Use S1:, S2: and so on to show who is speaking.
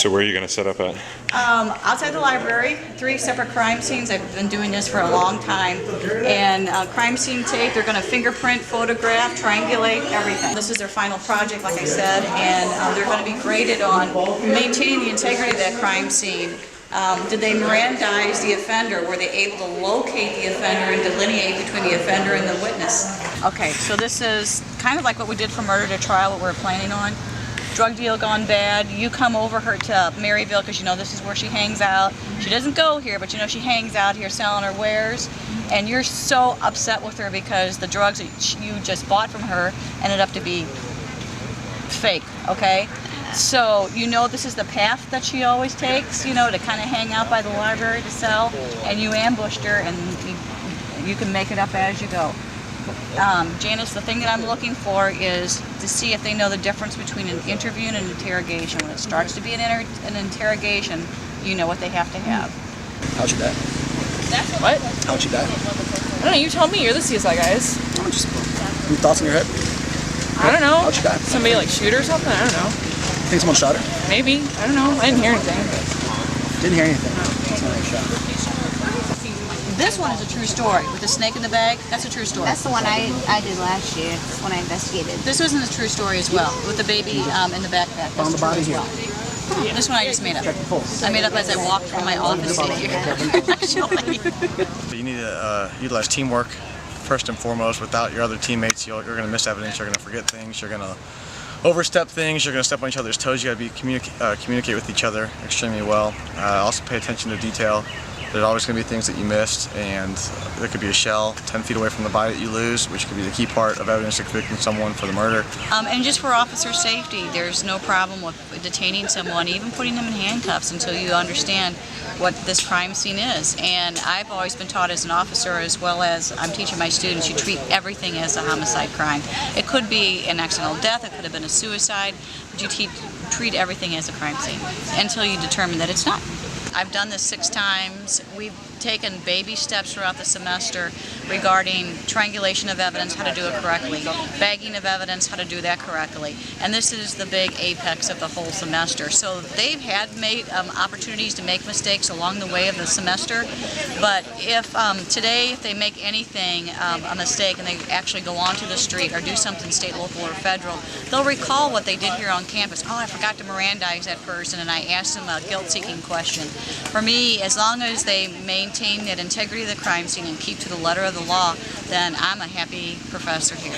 S1: So where are you going to set up at?
S2: Outside the library, 3 separate crime scenes. I've been doing this for a long time. And crime scene tape, they're going to fingerprint, photograph, triangulate, everything. This is their final project, like I said, and they're going to be graded on maintaining the integrity of that crime scene. Did they Mirandize the offender? Were they able to locate the offender and delineate between the offender and the witness? Okay, so this is kind of like what we did for murder to trial, what we're planning on. Drug deal gone bad. You come over her to Maryville because you know this is where she hangs out. She doesn't go here, but you know she hangs out here selling her wares. And you're so upset with her because the drugs that you just bought from her ended up to be fake, okay? So you know this is the path that she always takes, you know, to kind of hang out by the library to sell. And you ambushed her and you can make it up as you go. Janice, the thing that I'm looking for is to see if they know the difference between an interview and an interrogation. When it starts to be an interrogation, you know what they have to have.
S3: How'd she die?
S4: What?
S3: How'd she die?
S4: I don't know, you tell me, you're the CSI guys.
S3: Oh, just any thoughts in your head?
S4: I don't know.
S3: How'd she die?
S4: Somebody like shoot her or something? I don't know.
S3: Think someone shot her?
S4: Maybe. I don't know. I didn't hear anything.
S3: Didn't hear anything. Someone got shot.
S2: This one is a true story. With the snake in the bag, that's a true story.
S5: That's the one I did last year when I investigated.
S2: This wasn't a true story as well, with the baby in the backpack. That's
S3: Found the
S2: true
S3: body
S2: as
S3: here.
S2: well. This one I just made up. I made up as I walked from my office in here. Actually.
S6: You need to utilize teamwork first and foremost. Without your other teammates, you're going to miss evidence, you're going to forget things, you're going to overstep things, you're going to step on each other's toes. You got to communicate with each other extremely well. Also pay attention to detail. There's always going to be things that you missed, and there could be a shell 10 feet away from the body that you lose, which could be the key part of evidence to convicting someone for the murder.
S2: And just for officer safety, there's no problem with detaining someone, even putting them in handcuffs until you understand what this crime scene is. And I've always been taught as an officer, as well as I'm teaching my students, you treat everything as a homicide crime. It could be an accidental death, it could have been a suicide, but you treat everything as a crime scene until you determine that it's not. I've done this 6 times. We've taken baby steps throughout the semester regarding triangulation of evidence, how to do it correctly, bagging of evidence, how to do that correctly. And this is the big apex of the whole semester. So they've had made opportunities to make mistakes along the way of the semester, but if today, if they make anything a mistake and they actually go onto the street or do something state, local, or federal, they'll recall what they did here on campus. Oh, I forgot to Mirandize that person, and I asked them a guilt-seeking question. For me, as long as they maintain that integrity of the crime scene and keep to the letter of the law, then I'm a happy professor here.